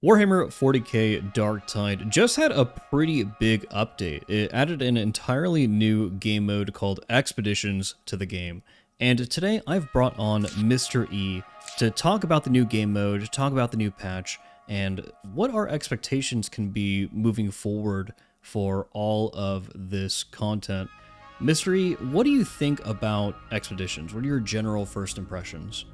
Warhammer 40k Darktide just had a pretty big update. It added an entirely new game mode called Expeditions to the game. And today I've brought on Mr. E to talk about the new game mode, talk about the new patch, and what our expectations can be moving forward for all of this content. Mr. E, what do you think about Expeditions? What are your general first impressions?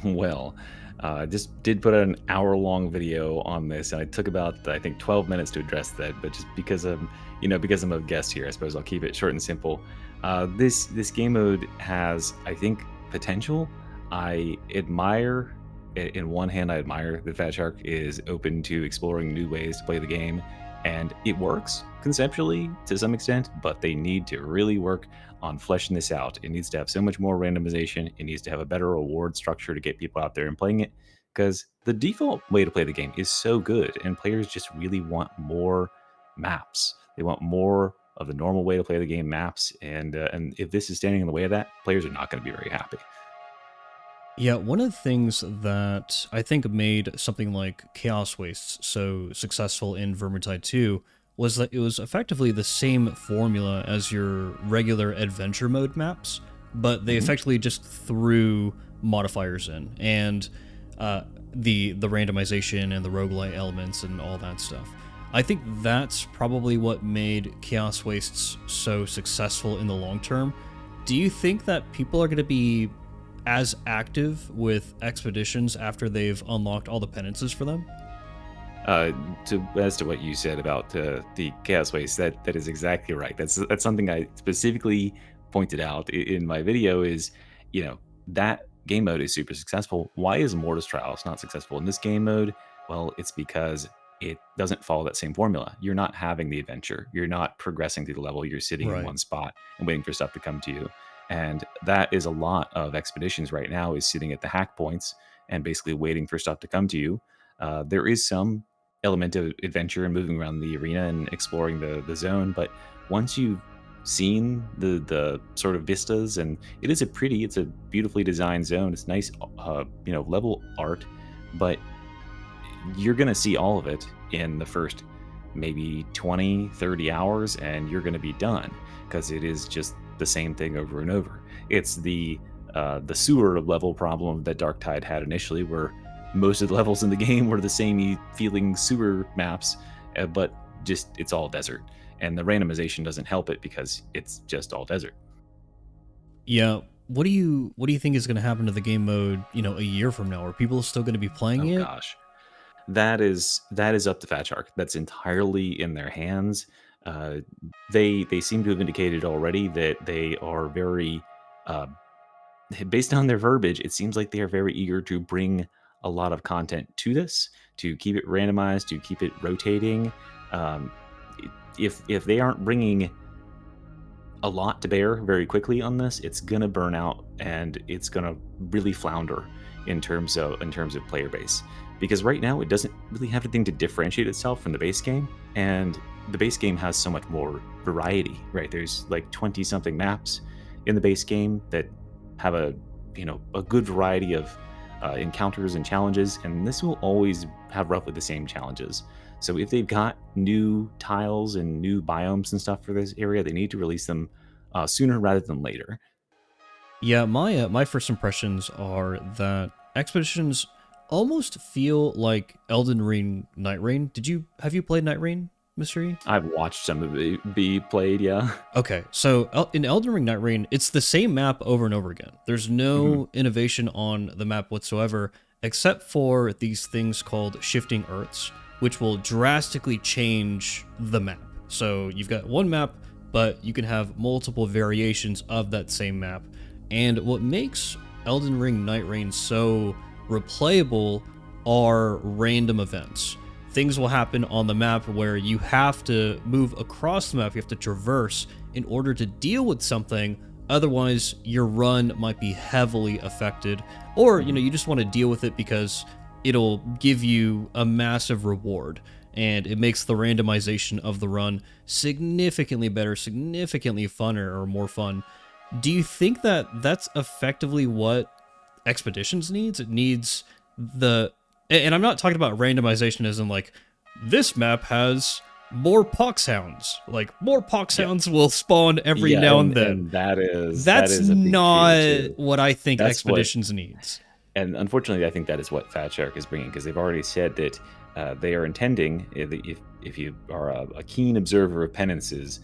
Well, I just did put out an hour-long video on this, and I took about, I think, 12 minutes to address that. But just because because I'm a guest here, I suppose I'll keep it short and simple. This game mode has, I think, potential. I admire, in one hand, I admire that Fat Shark is open to exploring new ways to play the game, and it works conceptually to some extent, but they need to really work on fleshing this out. It needs to have so much more randomization. It needs to have a better reward structure to get people out there and playing it, because the default way to play the game is so good, and players just really want more maps. They want more of the normal way to play the game maps, and if this is standing in the way of that, players are not going to be very happy. Yeah, one of the things that I think made something like Chaos Wastes so successful in Vermintide 2 was that it was effectively the same formula as your regular adventure mode maps, but they Mhm. effectively just threw modifiers in, and the randomization and the roguelite elements and all that stuff. I think that's probably what made Chaos Wastes so successful in the long term. Do you think that people are going to be as active with expeditions after they've unlocked all the penances for them? Uh, as to what you said about the chaos waste, that is exactly right. That's something I specifically pointed out in my video. Is you know that game mode is super successful. Why is Mortis Trials not successful in this game mode? Well, it's because it doesn't follow that same formula. You're not having the adventure. You're not progressing through the level. You're sitting in Right. one spot and waiting for stuff to come to you. And that is a lot of expeditions right now, is sitting at the hack points and basically waiting for stuff to come to you. There is some element of adventure and moving around the arena and exploring the zone. But once you've seen the sort of vistas, and it's a beautifully designed zone. It's nice, level art, but you're going to see all of it in the first maybe 20, 30 hours, and you're going to be done, because it is just the same thing over and over. It's the sewer level problem that Darktide had initially, where most of the levels in the game were the same feeling sewer maps, but just it's all desert, and the randomization doesn't help it because it's just all desert. Yeah. What do you think is going to happen to the game mode, a year from now? Are people still going to be playing Oh it? gosh, that is up to Fat Shark. That's entirely in their hands. Uh, they seem to have indicated already that they are very, uh, based on their verbiage, it seems like they are very eager to bring a lot of content to this, to keep it randomized, to keep it rotating. Um, if they aren't bringing a lot to bear very quickly on this, it's gonna burn out, and it's gonna really flounder in terms of player base. Because right now it doesn't really have anything to differentiate itself from the base game, and the base game has so much more variety. Right, there's like 20 something maps in the base game that have a good variety of encounters and challenges, and this will always have roughly the same challenges. So if they've got new tiles and new biomes and stuff for this area, they need to release them sooner rather than later. Yeah, my first impressions are that expeditions almost feel like Elden Ring Night Rain. Have you played Night Rain, Mystery? I've watched some of it be played, yeah. Okay, so in Elden Ring Night Rain, it's the same map over and over again. There's Mhm. no innovation on the map whatsoever, except for these things called shifting earths, which will drastically change the map. So you've got one map, but you can have multiple variations of that same map. And what makes Elden Ring Night Rain so replayable are random events. Things will happen on the map where you have to move across the map, you have to traverse in order to deal with something. Otherwise, your run might be heavily affected, or Mhm. you just want to deal with it because it'll give you a massive reward, and it makes the randomization of the run significantly better, significantly funner or more fun. Do you think that that's effectively what Expeditions needs? It needs the And I'm not talking about randomization as in like this map has more pox hounds. Like more pox Yeah. hounds will spawn every Yeah, now and then. and that That's is a big fear not too. what I think That's what Expeditions needs. And unfortunately, I think that is what Fat Shark is bringing because they've already said that they are intending, if you are a keen observer of penances,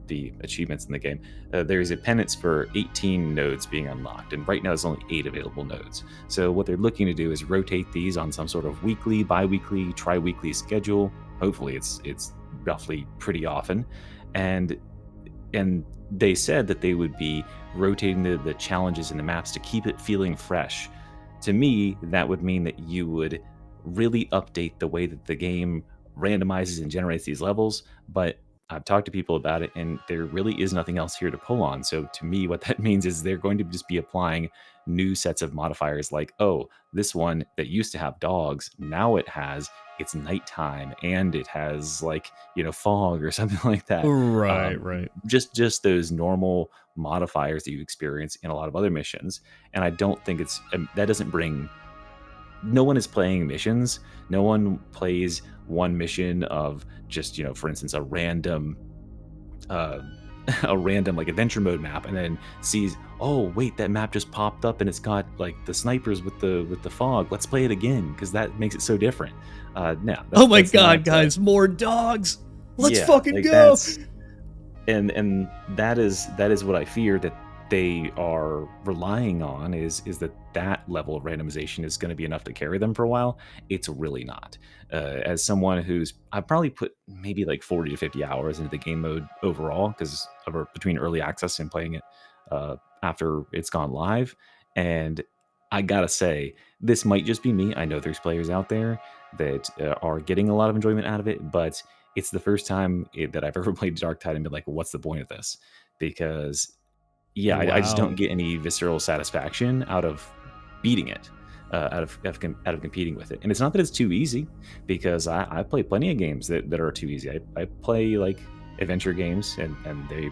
the achievements in the game, there is a penance for 18 nodes being unlocked, and right now there's only 8 available nodes. So what they're looking to do is rotate these on some sort of weekly, bi-weekly, tri-weekly schedule. Hopefully, it's roughly pretty often, and they said that they would be rotating the challenges in the maps to keep it feeling fresh. To me, that would mean that you would really update the way that the game randomizes and generates these levels. But I've talked to people about it, and there really is nothing else here to pull on. So to me, what that means is they're going to just be applying new sets of modifiers like, oh, this one that used to have dogs, now it has it's nighttime and it has like, fog or something like that. Right, right. Just those normal modifiers that you experience in a lot of other missions. And I don't think that doesn't bring. No one is playing missions. No one plays one mission of just, for instance, a random uh, a random like adventure mode map, and then sees, oh wait, that map just popped up and it's got like the snipers with the fog. Let's play it again because that makes it so different. No, Oh my that's god, not, guys, more dogs. Let's yeah, fucking like go. and that is what I fear that they are relying on is that level of randomization is going to be enough to carry them for a while. It's really not. As someone who's I've probably put maybe like 40 to 50 hours into the game mode overall because between early access and playing it after it's gone live, and I gotta say this might just be me. I know there's players out there that are getting a lot of enjoyment out of it, but it's the first time that I've ever played Darktide and been like, what's the point of this? Because yeah, I just don't Wow. get any visceral satisfaction out of beating it, out of competing with it. And it's not that it's too easy, because I play plenty of games that are too easy. I play like adventure games, and they,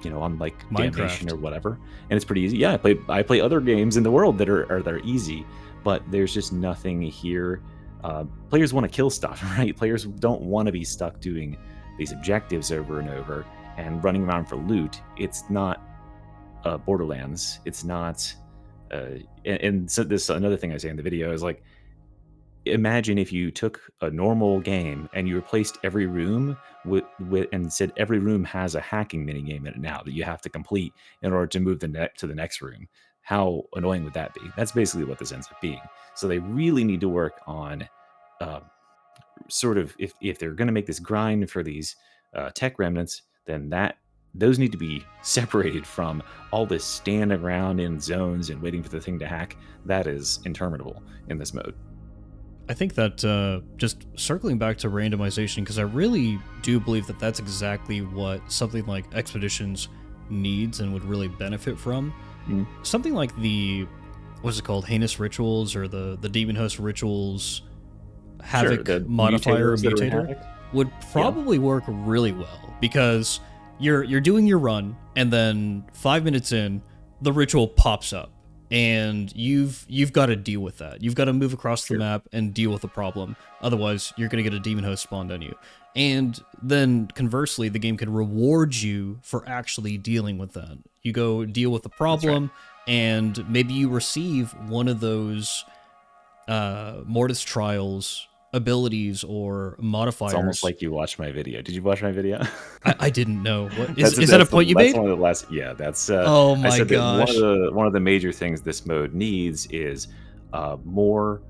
on like Damnation Minecraft. or whatever, and it's pretty easy. Yeah, I play other games in the world that are easy, but there's just nothing here. Players want to kill stuff, right? Players don't want to be stuck doing these objectives over and over and running around for loot. It's not Borderlands. It's not. And so this another thing I say in the video is like, imagine if you took a normal game and you replaced every room with and said every room has a hacking mini game in it now that you have to complete in order to move to the next room. How annoying would that be? That's basically what this ends up being. So they really need to work on uh, sort of if they're going to make this grind for these tech remnants, then those need to be separated from all this standing around in zones and waiting for the thing to hack. That is interminable in this mode. I think that just circling back to randomization, because I really do believe that that's exactly what something like Expeditions needs and would really benefit from. Mm. Something like the, what's it called, Heinous Rituals or the Demon Host Rituals Havoc the modifier or mutators that are in mutator Havoc. would probably work really well, because you're doing your run and then 5 minutes in, the ritual pops up. And you've got to deal with that. You've got to move across the map and deal with the problem. Otherwise, you're going to get a demon host spawned on you. And then conversely, the game can reward you for actually dealing with that. You go deal with the problem, and maybe you receive one of those Mortis Trials abilities or modifiers. It's almost like you watched my video. Did you watch my video? I didn't know. What is that a point you made? That's one of the last. Yeah, that's. Oh my I said gosh! that one of the major things this mode needs is more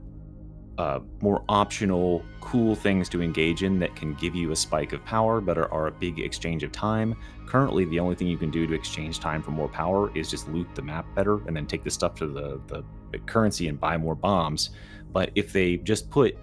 optional, cool things to engage in that can give you a spike of power, but are a big exchange of time. Currently, the only thing you can do to exchange time for more power is just loot the map better and then take the stuff to the currency and buy more bombs. But if they just put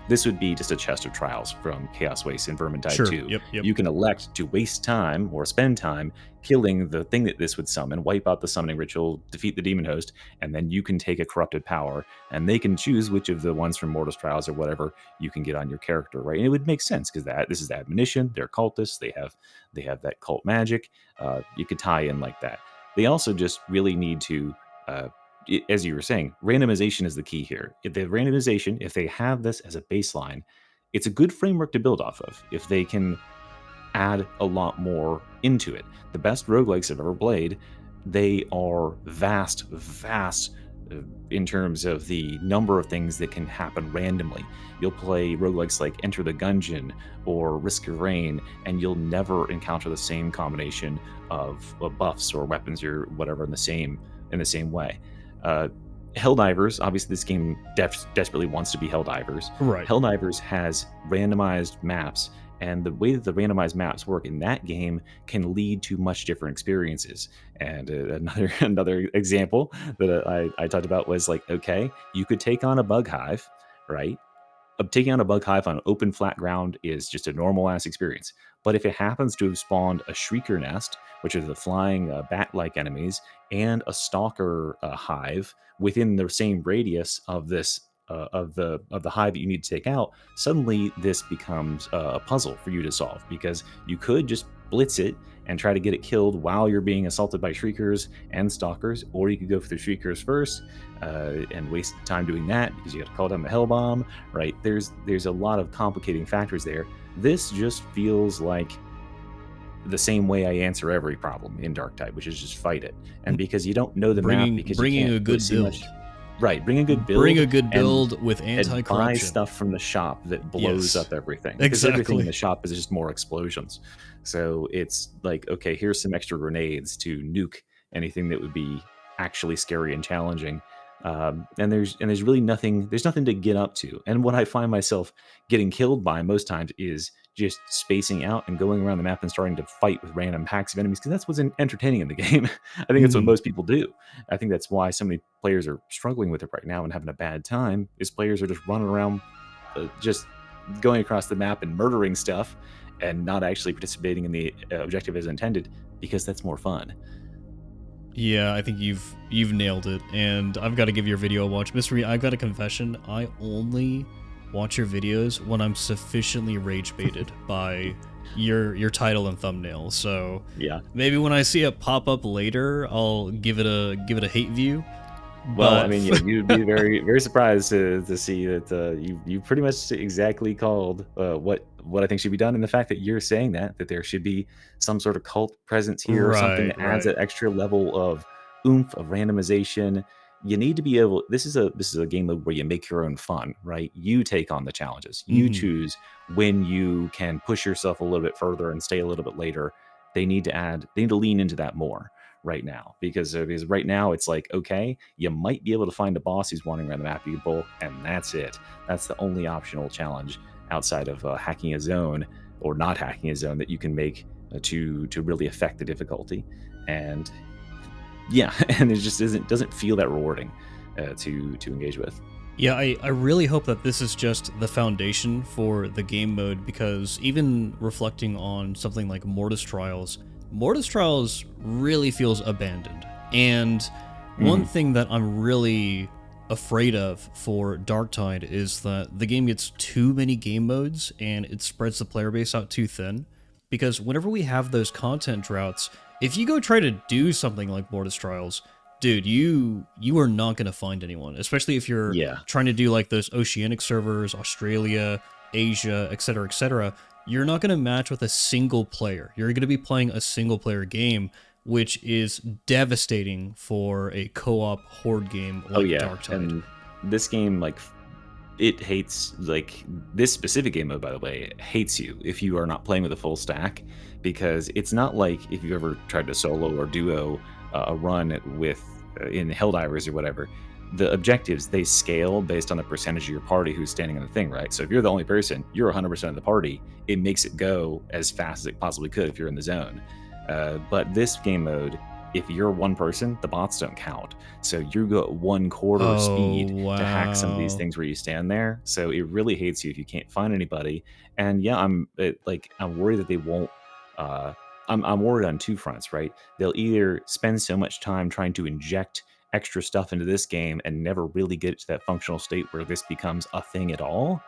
this would be just a chest of trials from Chaos Waste and Vermintide 2. Yep. You can elect to waste time or spend time killing the thing that this would summon, wipe out the summoning ritual, defeat the demon host, and then you can take a corrupted power, and they can choose which of the ones from Mortis Trials or whatever you can get on your character, right? And it would make sense because this is the admonition. They're cultists. They have that cult magic. You could tie in like that. They also just really need to as you were saying, randomization is the key here. If the randomization, if they have this as a baseline, it's a good framework to build off of. If they can add a lot more into it. The best roguelikes I've ever played, they are vast in terms of the number of things that can happen randomly. You'll play roguelikes like Enter the Gungeon or Risk of Rain, and you'll never encounter the same combination of buffs or weapons or whatever in the same way. Uh, Helldivers, obviously, this game desperately wants to be Helldivers. Right. Helldivers has randomized maps, and the way that the randomized maps work in that game can lead to much different experiences. And another example that I talked about was like, okay, you could take on a bug hive, right? Taking on a bug hive on open flat ground is just a normal ass experience. But if it happens to have spawned a shrieker nest, which are the flying bat-like enemies, and a stalker hive within the same radius of this of the hive that you need to take out, suddenly this becomes a puzzle for you to solve, because you could just blitz it and try to get it killed while you're being assaulted by shriekers and stalkers, or you could go for the shriekers first and waste time doing that because you got to call down the hell bomb, right? There's a lot of complicating factors there. This just feels like the same way I answer every problem in Darktide, which is just fight it. And because you don't know the map, because bringing you can't a good see build. much, right? Bring a good build. Bring a good and build with buy anti-corruption. stuff from the shop that blows Yes. up everything. Because everything Exactly. in the shop is just more explosions. So it's like, okay, here's some extra grenades to nuke anything that would be actually scary and challenging. And there's really nothing. There's nothing to get up to. And what I find myself getting killed by most times is just spacing out and going around the map and starting to fight with random packs of enemies, because that's what's entertaining in the game. I think that's what Mhm. most people do. I think that's why so many players are struggling with it right now and having a bad time, is players are just running around, just going across the map and murdering stuff and not actually participating in the objective as intended, because that's more fun. Yeah, I think you've nailed it, and I've got to give your video a watch. Mystery, I've got a confession. I only watch your videos when I'm sufficiently rage baited by your title and thumbnail. So Yeah. maybe when I see it pop up later, I'll give it a hate view. Well, But I mean, yeah, you'd be very surprised to see that you pretty much exactly called what I think should be done, and the fact that you're saying that there should be some sort of cult presence here, or something that adds right. that extra level of oomph of randomization. You need to be able. This is a game mode where you make your own fun, right? You take on the challenges. You Mhm. choose when you can push yourself a little bit further and stay a little bit later. They need to lean into that more right now, because right now it's like, okay, you might be able to find a boss who's wandering around the map you pull, and that's it. That's the only optional challenge outside of hacking a zone or not hacking a zone that you can make to really affect the difficulty. And yeah, and it just doesn't feel that rewarding to engage with. Yeah, I really hope that this is just the foundation for the game mode, because even reflecting on something like Mortis Trials really feels abandoned. And one thing that I'm really afraid of for Darktide is that the game gets too many game modes and it spreads the player base out too thin. Because whenever we have those content droughts, if you go try to do something like Mortis Trials, dude, you are not going to find anyone, especially if you're Yeah. trying to do like those oceanic servers, Australia, Asia, etc., etc. You're not going to match with a single player. You're going to be playing a single player game, which is devastating for a co-op horde game like Oh yeah, Darktide. and this game, like, it hates, like, this specific game mode, by the way, hates you if you are not playing with a full stack, because it's not like if you ever tried to solo or duo a run with in Helldivers or whatever. The objectives, they scale based on the percentage of your party who's standing on the thing, right? So if you're the only person, you're 100% of the party. It makes it go as fast as it possibly could if you're in the zone. But this game mode, if you're one person, the bots don't count. So you go at 1/4 speed to hack some of these wow. things where you stand there. So it really hates you if you can't find anybody. And yeah, I'm worried that they won't. Uh, I'm worried on two fronts, right? They'll either spend so much time trying to inject extra stuff into this game and never really get it to that functional state where this becomes a thing at all,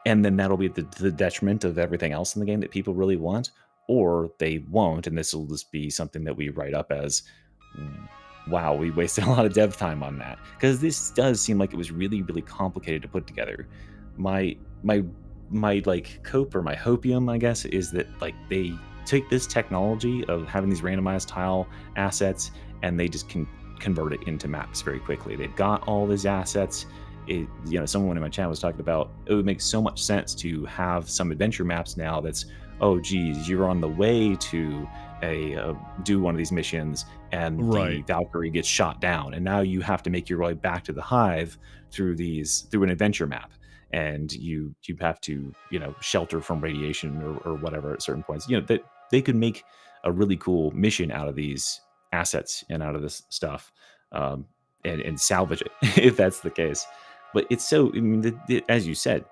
and then that'll be the detriment of everything else in the game that people really want, or they won't, and this will just be something that we write up as wow, we wasted a lot of dev time on that, because this does seem like it was really, really complicated to put together. My my my like cope or my hopium, I guess, is that like they take this technology of having these randomized tile assets and they just can convert it into maps very quickly. They've got all these assets. Someone in my chat was talking about it would make so much sense to have some adventure maps now. That's, oh geez, you're on the way to a do one of these missions and the Right. Valkyrie gets shot down, and now you have to make your way back to the hive through an adventure map, and you have to shelter from radiation or whatever at certain points. That they could make a really cool mission out of these assets and out of this stuff, um, and salvage it if that's the case. But it's so, I mean, as you said,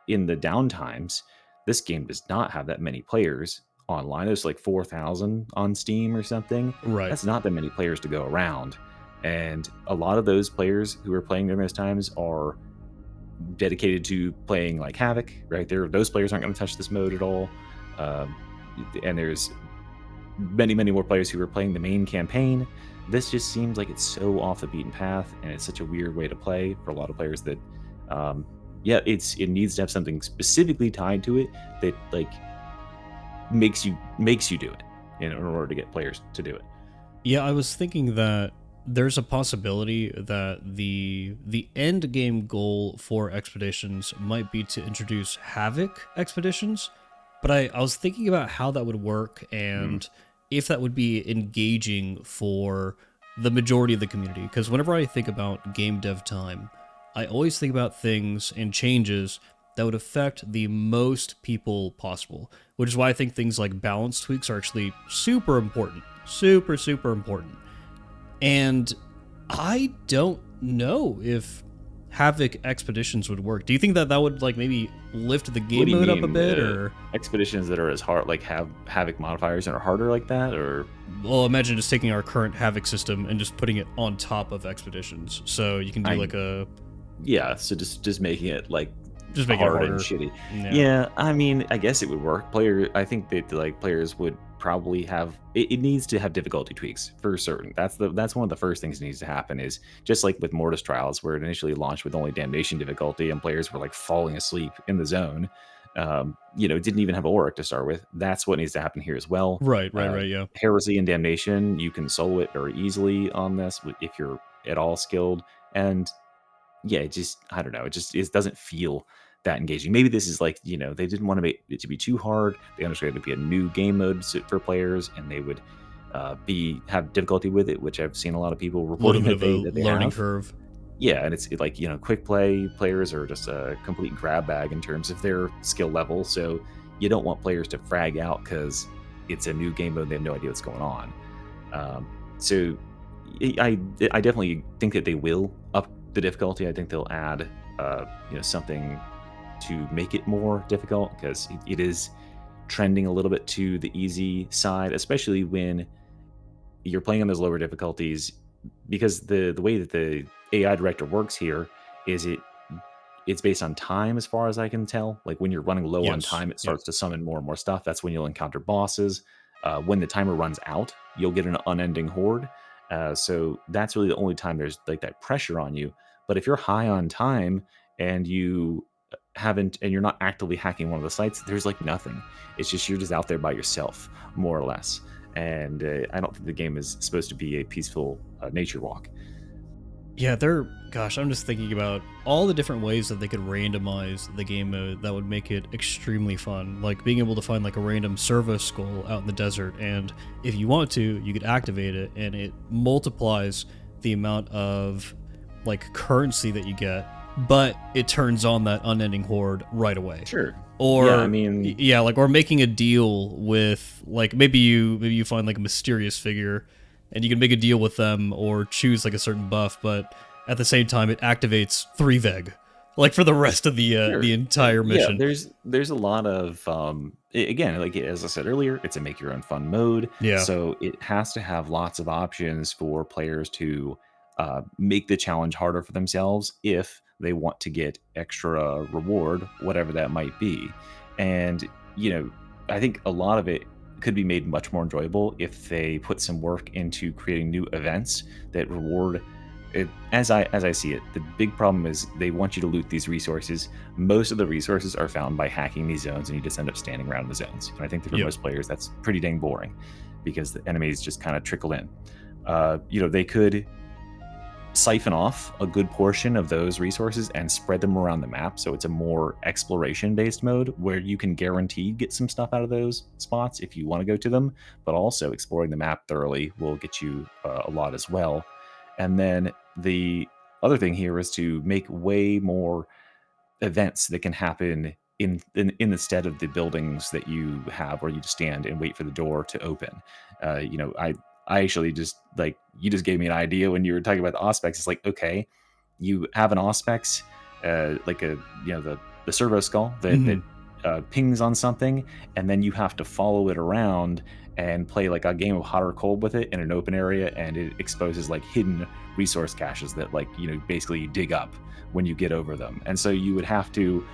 in the downtimes, this game does not have that many players online. There's like 4,000 on Steam or something. Right. That's not that many players to go around. And a lot of those players who are playing during those times are dedicated to playing like Havoc, right? Those players aren't going to touch this mode at all. Um, and there's many, many more players who are playing the main campaign. This just seems like it's so off the beaten path, and it's such a weird way to play for a lot of players that, yeah, it needs to have something specifically tied to it that like makes you do it in order to get players to do it. Yeah, I was thinking that there's a possibility that the end game goal for expeditions might be to introduce Havoc expeditions, but I was thinking about how that would work Mm. and if that would be engaging for the majority of the community. Because whenever I think about game dev time, I always think about things and changes that would affect the most people possible, which is why I think things like balance tweaks are actually super important. Super, super important. And I don't know if Havoc expeditions would work. Do you think that that would like maybe lift the What game do you mode up a mean? bit, or Expeditions that are as hard, like have Havoc modifiers and are harder like that, or well, imagine just taking our current Havoc system and just putting it on top of expeditions, so you can do I like a yeah, so just making it like just make it hard and harder. shitty. Yeah. Yeah, I mean, I guess it would work. I think that like players would probably have it needs to have difficulty tweaks for certain. That's one of the first things that needs to happen, is just like with Mortis Trials, where it initially launched with only damnation difficulty and players were like falling asleep in the zone. It didn't even have Auric to start with. That's what needs to happen here as well. Right. Right. Right. Yeah. Heresy and Damnation, you can solo it very easily on this if you're at all skilled. And yeah, it just, I don't know, it doesn't feel that engaging. Maybe this is like, they didn't want to make it to be too hard. They understood it would be a new game mode for players, and they would have difficulty with it, which I've seen a lot of people A little reporting bit of a that they learning have. curve. Yeah, and it's like, quick play players are just a complete grab bag in terms of their skill level. So you don't want players to frag out because it's a new game mode and they have no idea what's going on. So I definitely think that they will up the difficulty. I think they'll add something to make it more difficult, because it is trending a little bit to the easy side, especially when you're playing on those lower difficulties, because the way that the AI director works here is it's based on time, as far as I can tell. Like when you're running low on Yes. time, it Yeah. starts to summon more and more stuff. That's when you'll encounter bosses. When the timer runs out, you'll get an unending horde. So that's really the only time there's like that pressure on you. But if you're high on time and you haven't and you're not actively hacking one of the sites, there's like nothing. It's just you're just out there by yourself, more or less. And I don't think the game is supposed to be a peaceful nature walk. Yeah, gosh, I'm just thinking about all the different ways that they could randomize the game mode that would make it extremely fun. Like being able to find like a random servo skull out in the desert, and if you want to, you could activate it and it multiplies the amount of like currency that you get, but it turns on that unending horde right away. Sure. Or Yeah, I mean, yeah, like or making a deal with like maybe you find like a mysterious figure and you can make a deal with them or choose like a certain buff, but at the same time it activates 3 veg like for the rest of sure. the entire Yeah, mission. there's a lot of again, like as I said earlier, it's a make your own fun mode, Yeah. so it has to have lots of options for players to make the challenge harder for themselves if they want to get extra reward, whatever that might be. And I think a lot of it could be made much more enjoyable if they put some work into creating new events that reward it. As I see it, the big problem is they want you to loot these resources. Most of the resources are found by hacking these zones, and you just end up standing around in the zones. And I think that for Yep. most players, that's pretty dang boring because the enemies just kind of trickle in. They could siphon off a good portion of those resources and spread them around the map, so it's a more exploration based mode where you can guaranteed get some stuff out of those spots if you want to go to them, but also exploring the map thoroughly will get you a lot as well. And then the other thing here is to make way more events that can happen in the stead of the buildings that you have where you just stand and wait for the door to open. I actually just, like, you just gave me an idea when you were talking about the auspex. It's like, okay, you have an auspex, like the servo skull that pings on something, and then you have to follow it around and play like a game of hot or cold with it in an open area, and it exposes like hidden resource caches that, like, basically you dig up when you get over them. And so you would have to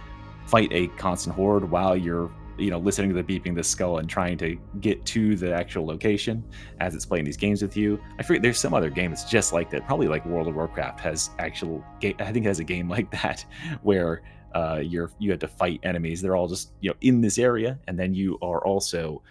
fight a constant horde while you're listening to the beeping of the skull and trying to get to the actual location as it's playing these games with you. I forget, there's some other game that's just like that. Probably like World of Warcraft has actual game. I think it has a game like that where you have to fight enemies. They're all just in this area, and then you are also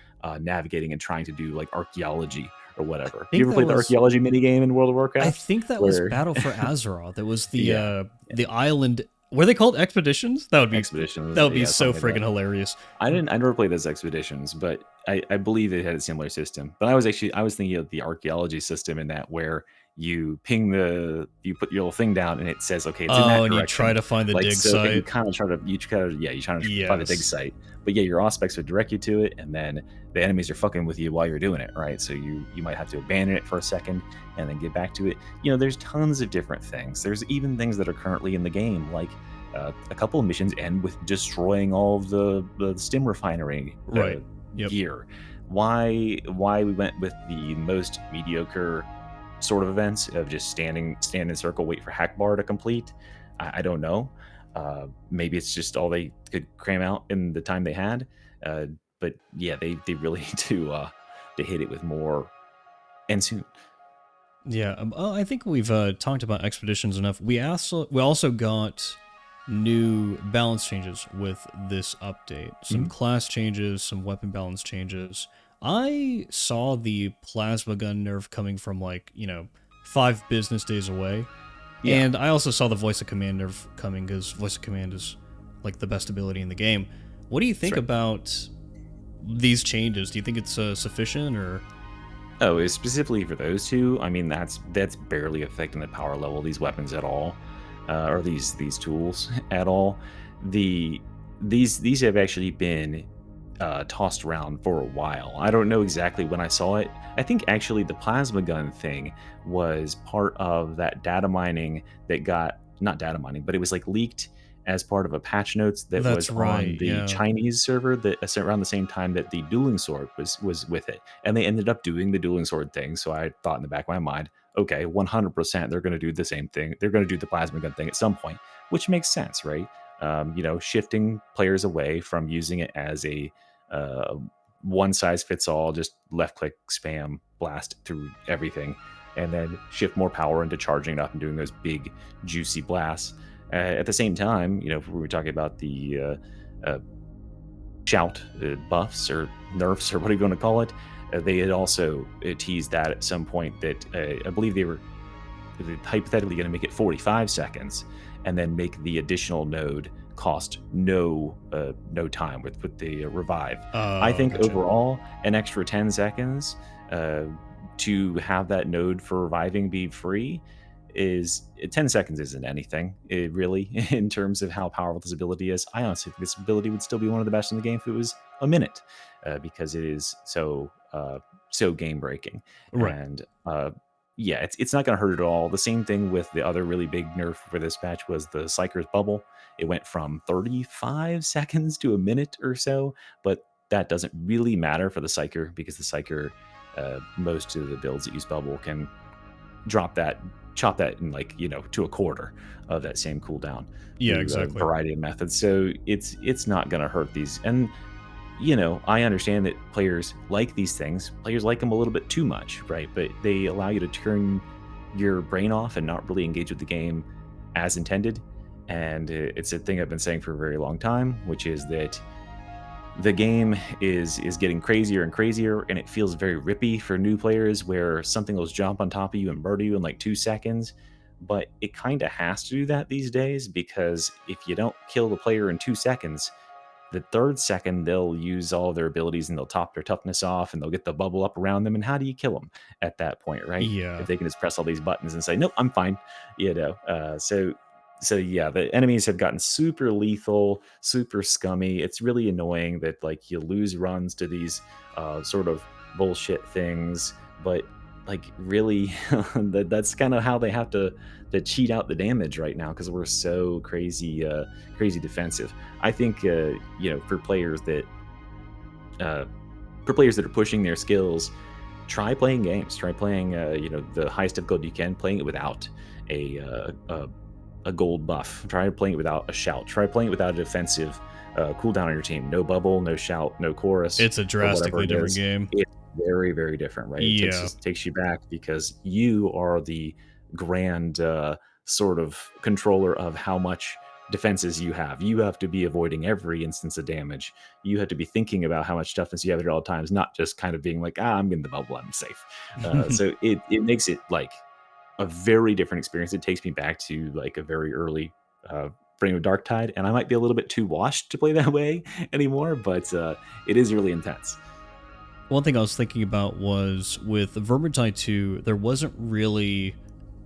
navigating and trying to do like archaeology or whatever. You ever played the archaeology minigame in World of Warcraft? I think that was Battle for Azeroth. That was the island. Were they called expeditions? That would be expeditions. That would be so friggin' hilarious. I never played those expeditions, but I believe it had a similar system. But I was thinking of the archaeology system in that, where you ping you put your little thing down and it says, okay, it's in that direction. And you try to find the dig site. You kind of try to find the dig site. But yeah, your auspex would direct you to it, and then the enemies are fucking with you while you're doing it, right? So you might have to abandon it for a second and then get back to it. There's tons of different things. There's even things that are currently in the game, like a couple of missions end with destroying all of the stim refinery gear. Why we went with the most mediocre sort of events of just stand in a circle, wait for Hackbar to complete, I don't know. Maybe it's just all they could cram out in the time they had. But yeah, they really need to hit it with more and soon. Yeah, I think we've talked about expeditions enough. We also got new balance changes with this update. Some class changes, some weapon balance changes. I saw the plasma gun nerf coming from 5 business days away. Yeah. And I also saw the voice of command nerf coming, because voice of command is like the best ability in the game. What do you think about these changes? Do you think it's sufficient, or? Oh, specifically for those two, I mean, that's barely affecting the power level of these weapons at all, or these tools at all. These have actually been tossed around for a while. I don't know exactly when I saw it. I think actually the plasma gun thing was part of that data mining that got, not data mining, but it was like leaked as part of a patch notes that was on the Chinese server that around the same time that the dueling sword was with it. And they ended up doing the dueling sword thing. So I thought in the back of my mind, okay, 100% they're going to do the same thing. They're going to do the plasma gun thing at some point, which makes sense, right? Shifting players away from using it as a one size fits all, just left click spam blast through everything, and then shift more power into charging it up and doing those big juicy blasts. At the same time, we were talking about the shout buffs or nerfs or whatever you want to call it. They had also teased that at some point that I believe they were hypothetically going to make it 45 seconds and then make the additional node cost no time with the revive. I think overall an extra 10 seconds to have that node for reviving be free is 10 seconds isn't anything, really, in terms of how powerful this ability is. I honestly think this ability would still be one of the best in the game if it was a minute, because it is so game breaking. Right. And yeah, it's not going to hurt at all. The same thing with the other really big nerf for this patch was the Psyker's bubble. It went from 35 seconds to a minute or so, but that doesn't really matter for the Psyker, because the Psyker, most of the builds that use bubble can chop that in to a quarter of that same cooldown. Yeah, exactly. A variety of methods. So it's not going to hurt these. And I understand that players like these things. Players like them a little bit too much, right? But they allow you to turn your brain off and not really engage with the game as intended. And it's a thing I've been saying for a very long time, which is that the game is getting crazier and crazier, and it feels very rippy for new players, where something will jump on top of you and murder you in like 2 seconds. But it kind of has to do that these days, because if you don't kill the player in 2 seconds, the third second they'll use all their abilities and they'll top their toughness off and they'll get the bubble up around them. And how do you kill them at that point, right? Yeah. If they can just press all these buttons and say, nope, I'm fine. So yeah, the enemies have gotten super lethal, super scummy. It's really annoying that like you lose runs to these sort of bullshit things, but like really that's kind of how they have to cheat out the damage right now, because we're so crazy defensive. I think uh, for players that are pushing their skills, try playing games. Try playing the highest difficulty you can, playing it without a uh, a, a gold buff. Try playing it without a shout. Try playing it without a defensive cooldown on your team. No bubble, no shout, no chorus. It's a Or whatever drastically it different is. game. It's very, very different, right? It Yeah. takes you back, because you are the grand sort of controller of how much defenses you have. You have to be avoiding every instance of damage. You have to be thinking about how much toughness you have at all times, not just kind of being like, I'm in the bubble, I'm safe. So it makes it like a very different experience. It takes me back to like a very early frame of Darktide, and I might be a little bit too washed to play that way anymore, but it is really intense. One thing I was thinking about was with Vermintide 2, there wasn't really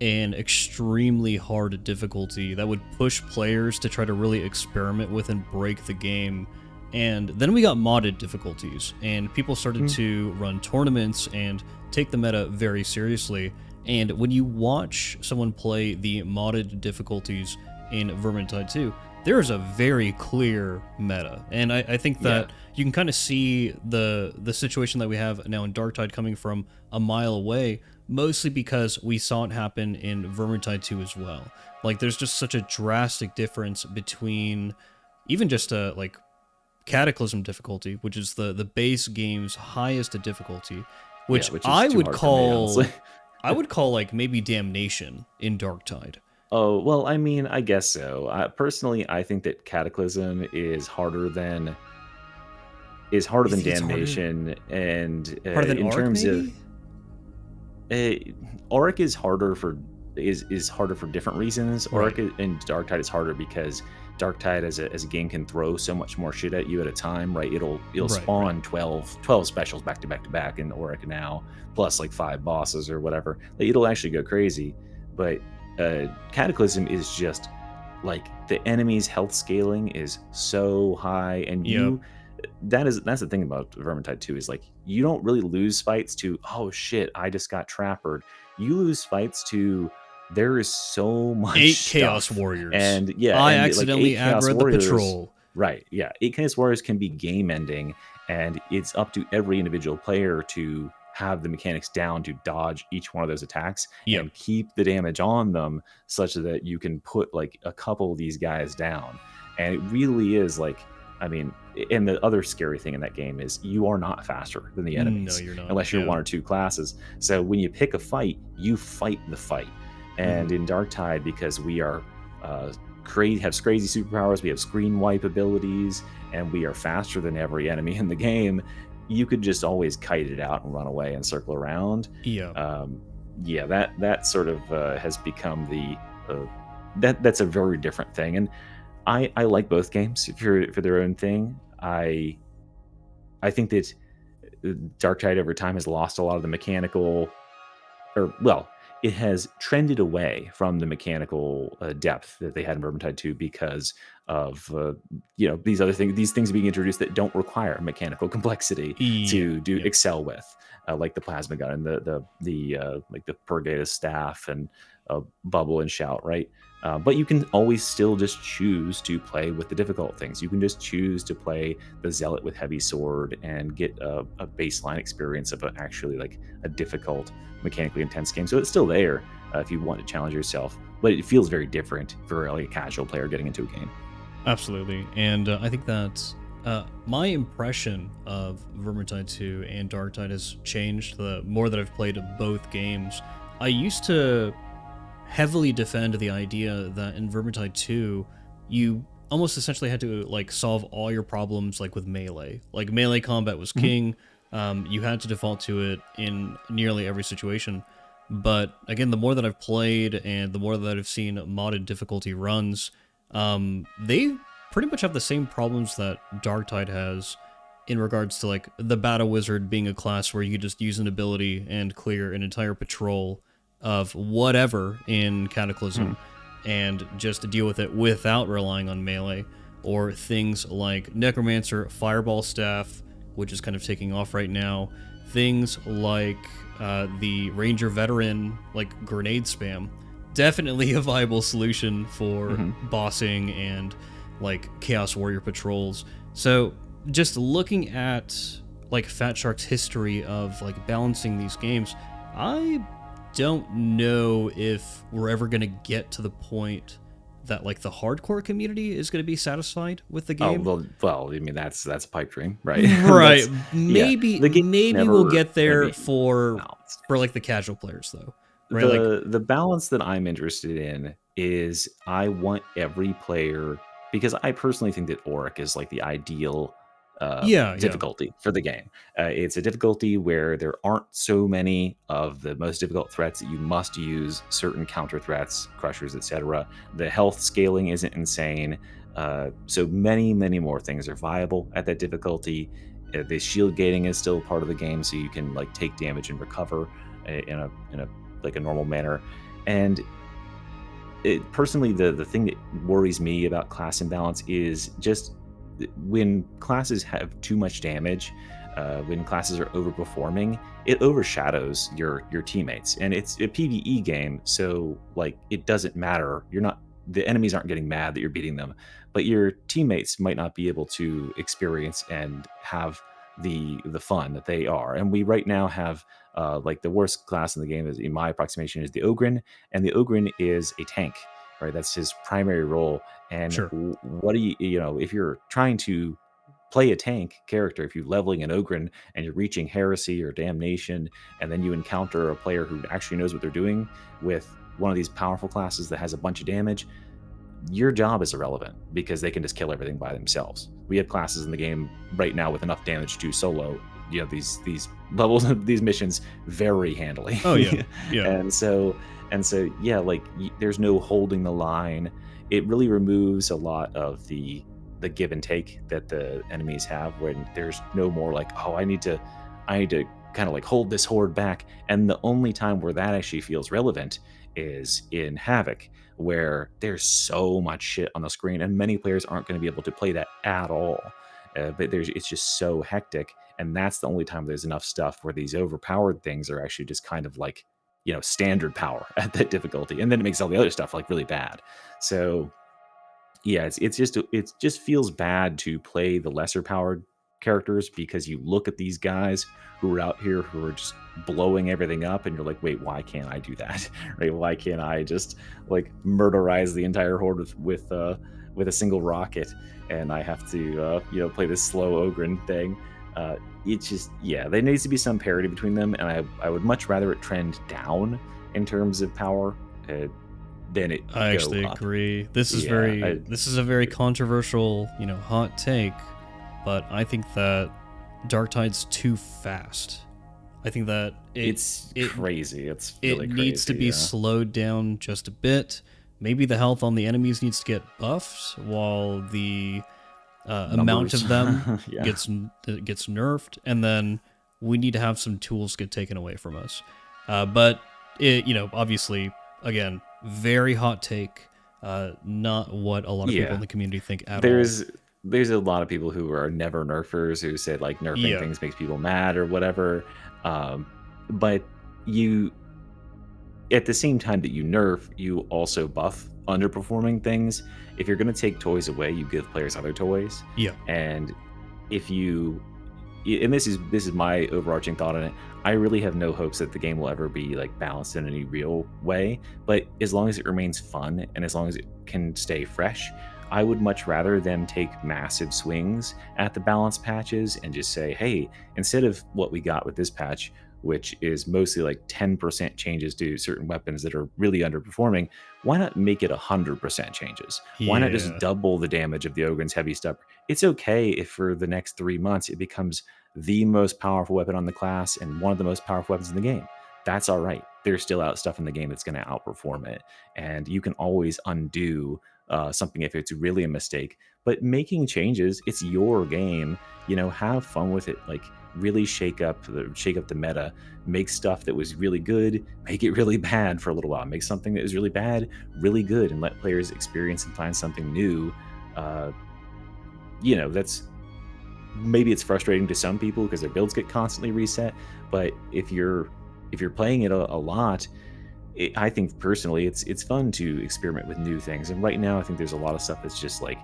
an extremely hard difficulty that would push players to try to really experiment with and break the game. And then we got modded difficulties, and people started to run tournaments and take the meta very seriously. And when you watch someone play the modded difficulties in Vermintide 2, there is a very clear meta. And I think that you can kind of see the situation that we have now in Darktide coming from a mile away, mostly because we saw it happen in Vermintide 2 as well. Like, there's just such a drastic difference between even just like Cataclysm difficulty, which is the base game's highest difficulty, which Which is I too would hard for me, call honestly. I would call like maybe Damnation in Darktide. Oh, well, I mean, I guess so. Personally, I think that Cataclysm is harder You than think it's harder? Damnation, and Harder than in Arc, terms of maybe? Auric is harder for different reasons. Right. And Darktide is harder because Darktide as a game can throw so much more shit at you at a time, right? It'll Right. spawn 12 specials back to back to back in Auric now, plus like 5 bosses or whatever. Like, it'll actually go crazy. But Cataclysm is just like the enemy's health scaling is so high, and Yep. that's the thing about Vermintide 2, is like you don't really lose fights to, oh shit, I just got trappered. You lose fights to, there is so much 8 Chaos stuff. Warriors. And yeah, I and like accidentally 8 Chaos aggroed the Warriors, patrol. right? Yeah, 8 Chaos Warriors can be game ending, and it's up to every individual player to have the mechanics down to dodge each one of those attacks Yep. and keep the damage on them, such that you can put like a couple of these guys down. And it really is like, I mean, and the other scary thing in that game is you are not faster than the No, enemies you're not. unless you're Yeah. one or two classes. So when you pick a fight, you fight the fight. And Mhm. in Darktide, because we are crazy, have crazy superpowers, we have screen wipe abilities, and we are faster than every enemy in the game, you could just always kite it out and run away and circle around. Yep. Yeah, that sort of has become that's a very different thing. And I like both games for their own thing. I think that Darktide over time has lost a lot of the mechanical, or well, it has trended away from the mechanical depth that they had in Vermintide 2, because of these things being introduced that don't require mechanical complexity Yep. to do Yep. excel with, like the plasma gun and the like the purgative staff and bubble and shout, right? But you can always still just choose to play with the difficult things. You can just choose to play the zealot with heavy sword and get a baseline experience of actually like a difficult, mechanically intense game. So it's still there if you want to challenge yourself, but it feels very different for like a casual player getting into a game. Absolutely. And I think that My impression of Vermintide 2 and Darktide has changed the more that I've played both games. I used to heavily defend the idea that in Vermintide 2, you almost essentially had to like solve all your problems like with melee. Like melee combat was Mhm. king. You had to default to it in nearly every situation. But again, the more that I've played and the more that I've seen modded difficulty runs, they pretty much have the same problems that Darktide has in regards to like the Battle Wizard being a class where you just use an ability and clear an entire patrol of whatever in Mhm. Cataclysm and just deal with it without relying on melee, or things like Necromancer Fireball Staff, which is kind of taking off right now, things like the Ranger Veteran, like grenade spam, definitely a viable solution for Mhm. bossing and like Chaos Warrior patrols. So just looking at like Fat Shark's history of like balancing these games, I don't know if we're ever going to get to the point that like the hardcore community is going to be satisfied with the Oh, game. well, I mean, that's a pipe dream, right? Right. That's yeah, Maybe the game's maybe we'll never get gonna there be for balanced. like the casual players though. Right? Like The balance that I'm interested in is I want every player, because I personally think that Auric is like the ideal yeah, yeah. difficulty for the game. It's a difficulty where there aren't so many of the most difficult threats that you must use certain counter threats, crushers, etc. The health scaling isn't insane. So many more things are viable at that difficulty. The shield gating is still part of the game, so you can like take damage and recover in a like a normal manner. And personally, the thing that worries me about class imbalance is just when classes have too much damage, when classes are overperforming, it overshadows your teammates, and it's a PVE game, so like it doesn't matter. You're not The enemies aren't getting mad that you're beating them, but your teammates might not be able to experience and have the fun that they are. And we right now have like the worst class in the game is, in my approximation, is the Ogren, and the Ogren is a tank, right? That's his primary role. And Sure. what do you know, if you're trying to play a tank character, if you're leveling an Ogren and you're reaching Heresy or Damnation, and then you encounter a player who actually knows what they're doing with one of these powerful classes that has a bunch of damage, your job is irrelevant because they can just kill everything by themselves. We have classes in the game right now with enough damage to solo, these levels of these missions very handily. Oh yeah. Yeah. and so yeah, like there's no holding the line. It really removes a lot of the give and take that the enemies have, when there's no more like, oh, I need to kind of like hold this horde back. And the only time where that actually feels relevant is in Havoc, where there's so much shit on the screen, and many players aren't going to be able to play that at all. But it's just so hectic, and that's the only time there's enough stuff where these overpowered things are actually just kind of like, standard power at that difficulty, and then it makes all the other stuff like really bad. So yeah, it just feels bad to play the lesser powered characters, because you look at these guys who are out here who are just blowing everything up, and you're like, wait, why can't I do that? Right? Why can't I just like murderize the entire horde with a single rocket, and I have to play this slow Ogren thing? It's just, yeah, there needs to be some parity between them, and I would much rather it trend down in terms of power than it I go actually up. agree. This is Yeah, this is a very controversial, hot take, but I think that Darktide's too fast. I think that it's it crazy. It's it really needs to crazy. be Yeah. slowed down just a bit. Maybe the health on the enemies needs to get buffed, while the amount Numbers. of them Yeah. gets nerfed, and then we need to have some tools get taken away from us. But obviously, again, very hot take. Not what a lot of people in Yeah. the community think at all. There's a lot of people who are never nerfers who said like nerfing Yeah, things makes people mad or whatever. But you at the same time that you nerf, you also buff underperforming things. If you're going to take toys away, you give players other toys. yeah, And if you and this is my overarching thought on it. I really have no hopes that the game will ever be like balanced in any real way. But as long as it remains fun and as long as it can stay fresh, I would much rather them take massive swings at the balance patches and just say, hey, instead of what we got with this patch, which is mostly like 10% changes to certain weapons that are really underperforming, why not make it 100% changes? Why not just Yeah. double the damage of the Ogryn's heavy stubber? It's okay if for the next 3 months it becomes the most powerful weapon on the class and one of the most powerful weapons in the game. That's all right. There's still out stuff in the game that's going to outperform it, and you can always undo something if it's really a mistake. But making changes, it's your game. Have fun with it. Like really shake up the meta. Make stuff that was really good, make it really bad for a little while. Make something that was really bad really good, and let players experience and find something new. Uh, that's maybe it's frustrating to some people because their builds get constantly reset. But if you're playing it a lot, I think personally it's fun to experiment with new things. And right now, I think there's a lot of stuff that's just like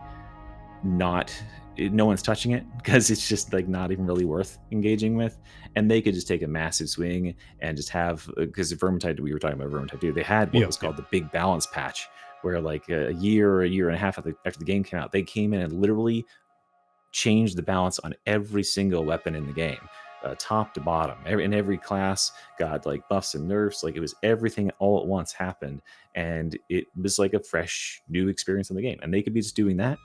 not no one's touching it because it's just like not even really worth engaging with. And they could just take a massive swing and just have, because Vermintide, we were talking about Vermintide 2, they had what Yep. was called the big balance patch, where like a year or a year and a half after the game came out, they came in and literally changed the balance on every single weapon in the game, top to bottom. In every class got like buffs and nerfs. Like it was everything all at once happened, and it was like a fresh new experience in the game. And they could be just doing that.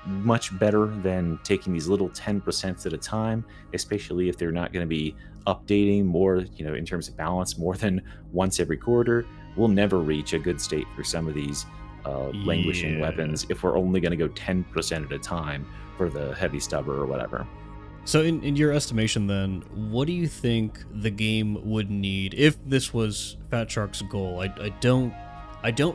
Much better than taking these little 10% at a time, especially if they're not going to be updating more, in terms of balance, more than once every quarter. We'll never reach a good state for some of these languishing Yeah. weapons if we're only going to go 10% at a time for the heavy stubber or whatever. So in your estimation then, what do you think the game would need if this was Fat Shark's goal? I don't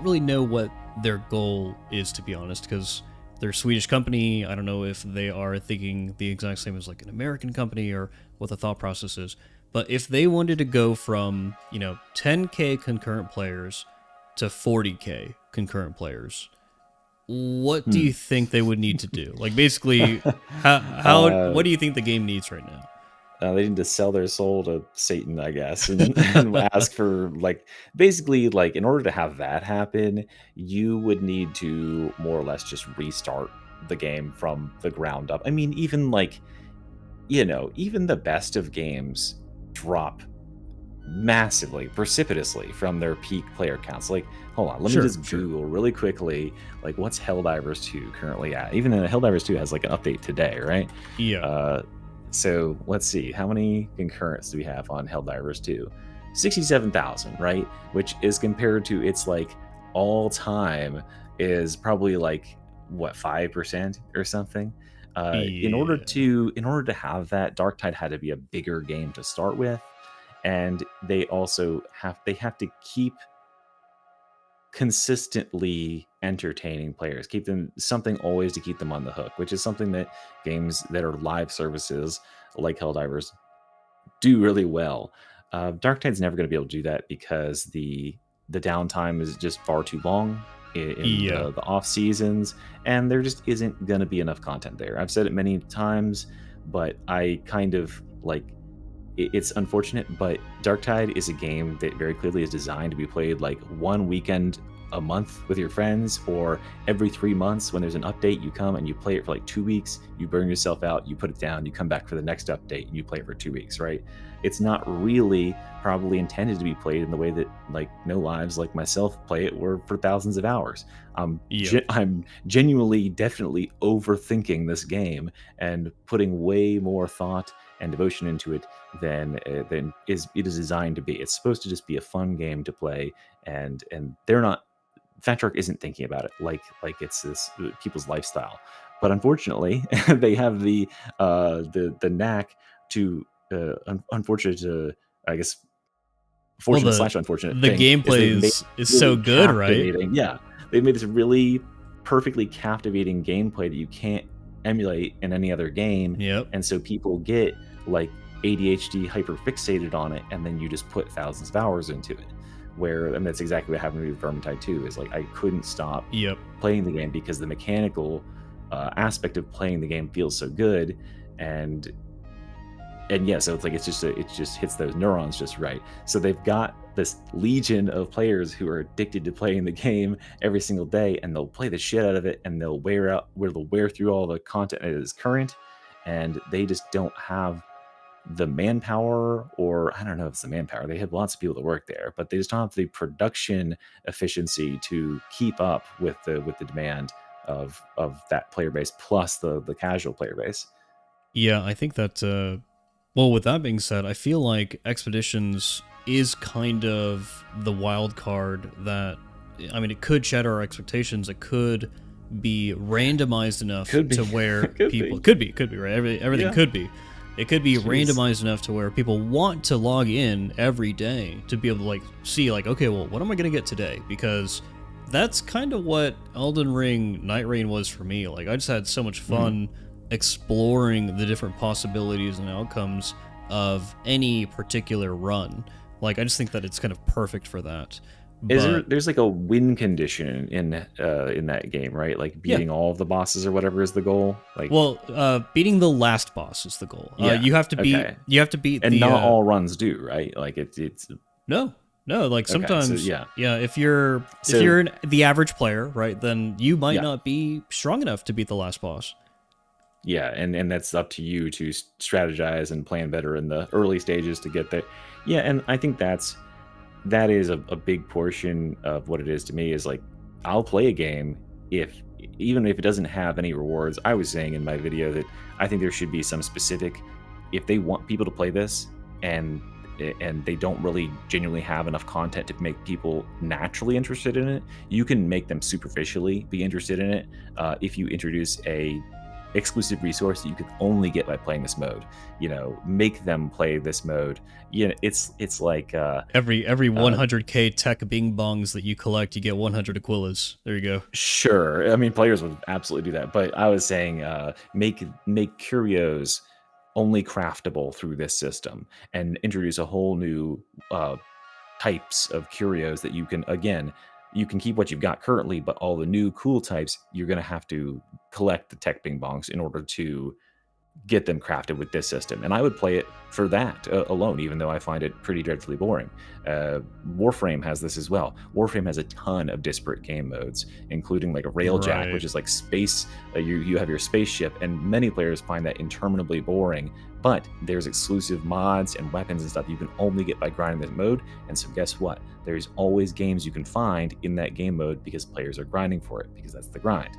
really know what their goal is, to be honest, because they're a Swedish company. I don't know if they are thinking the exact same as like an American company or what the thought process is. But if they wanted to go from, 10K concurrent players to 40K concurrent players, what do Hmm. you think they would need to do? Like basically, what do you think the game needs right now? They need to sell their soul to Satan, I guess, and ask for like basically like in order to have that happen, you would need to more or less just restart the game from the ground up. I mean, even like even the best of games drop massively, precipitously from their peak player counts. Like, hold on, let me Sure, just sure. Google really quickly, like what's Helldivers 2 currently at? Even though Helldivers 2 has like an update today, right? Yeah. Uh, so let's see, how many concurrents do we have on Helldivers 2? 67,000, right? Which is compared to its like all time is probably like what 5% or something. In order Yeah. to have that, Darktide had to be a bigger game to start with, and they have to keep consistently entertaining players, keep them something always to keep them on the hook, which is something that games that are live services like Helldivers do really well. Darktide's never going to be able to do that because the downtime is just far too long in Yeah. the off seasons, and there just isn't going to be enough content there. I've said it many times, but I kind of like it's unfortunate, but Darktide is a game that very clearly is designed to be played like one weekend a month with your friends, or every 3 months when there's an update, you come and you play it for like 2 weeks, you burn yourself out, you put it down, you come back for the next update, and you play it for 2 weeks, right? It's not really probably intended to be played in the way that like No Lives like myself play it, were for thousands of hours. Yep. I'm genuinely, definitely overthinking this game and putting way more thought and devotion into it than it is designed to be. It's supposed to just be a fun game to play, and they're not. Fat Shark isn't thinking about it like it's this people's lifestyle. But unfortunately, they have the knack to unfortunate to, I guess, Well, fortunate slash unfortunate the thing is gameplay they've made is so really good, right? captivating. Yeah, they've made this really perfectly captivating gameplay that you can't emulate in any other game, Yep. and so people get like ADHD hyper fixated on it, and then you just put thousands of hours into it. And that's exactly what happened with Vermintide 2. Is like I couldn't stop Yep. playing the game because the mechanical aspect of playing the game feels so good, and yeah, so it's like it just hits those neurons just right. So they've got this legion of players who are addicted to playing the game every single day, and they'll play the shit out of it, and they'll wear through all the content that is current, and they just don't have the manpower, or I don't know if it's the manpower. They have lots of people that work there, but they just don't have the production efficiency to keep up with the demand of that player base plus the casual player base. Yeah, I think that, well, with that being said, I feel like Expeditions is kind of the wild card that, I mean, it could shatter our expectations. It could be randomized enough to where people could be right. Everything could be. It could be randomized enough to where people want to log in every day to be able to like see like, okay, well, what am I going to get today? Because that's kind of what Elden Ring Night Rain was for me. Like, I just had so much fun exploring the different possibilities and outcomes of any particular run. Like, I just think that it's kind of perfect for that. There's like a win condition in that game, right? Like beating all of the bosses or whatever is the goal. Like, well, beating the last boss is the goal. You have to beat and the, not all runs do, right? Like it's no, like sometimes, so, if you're the average player, right, then you might not be strong enough to beat the last boss. Yeah, and that's up to you to strategize and plan better in the early stages to get there. Yeah, and I think that is a big portion of what it is to me, is like, I'll play a game even if it doesn't have any rewards. I was saying in my video that I think there should be some specific, if they want people to play this and they don't really genuinely have enough content to make people naturally interested in it, you can make them superficially be interested in it if you introduce a exclusive resource that you can only get by playing this mode. Make them play this mode. It's like every 100k tech bing bongs that you collect, you get 100 Aquilas. There you go. Sure, I mean, players would absolutely do that, but I was saying make curios only craftable through this system, and introduce a whole new types of curios that you can keep what you've got currently, but all the new cool types, you're going to have to collect the tech bing bongs in order to get them crafted with this system. And I would play it for that alone, even though I find it pretty dreadfully boring. Warframe has this as well. Warframe has a ton of disparate game modes, including like a railjack, which is like space. You have your spaceship, and many players find that interminably boring. But there's exclusive mods and weapons and stuff you can only get by grinding this mode. And so guess what? There's always games you can find in that game mode because players are grinding for it, because that's the grind.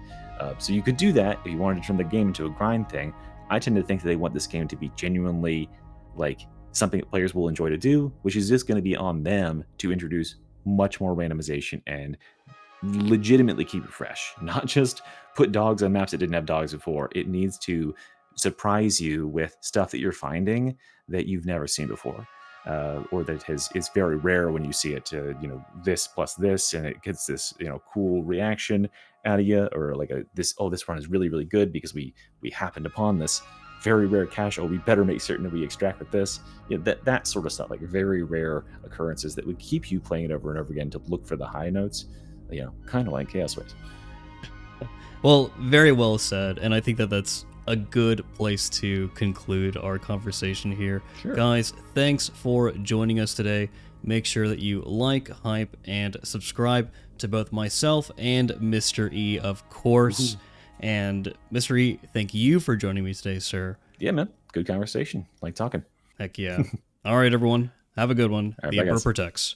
So you could do that if you wanted to turn the game into a grind thing. I tend to think that they want this game to be genuinely like something that players will enjoy to do, which is just going to be on them to introduce much more randomization and legitimately keep it fresh. Not just put dogs on maps that didn't have dogs before. It needs to surprise you with stuff that you're finding that you've never seen before, or that is very rare when you see it. This plus this, and it gets this cool reaction out of you, or like this run is really really good because we happened upon this very rare cache. Oh, we better make certain that we extract with this. That sort of stuff, like very rare occurrences that would keep you playing it over and over again to look for the high notes. Kind of like Chaos Waves. Well, very well said, and I think that that's a good place to conclude our conversation here. Sure. Guys, thanks for joining us today. Make sure that you like, hype, and subscribe to both myself and Mr. E, of course. And Mr. E, thank you for joining me today, sir. Yeah, man. Good conversation. Like talking. Heck yeah. All right, everyone. Have a good one. All right, The Emperor protects.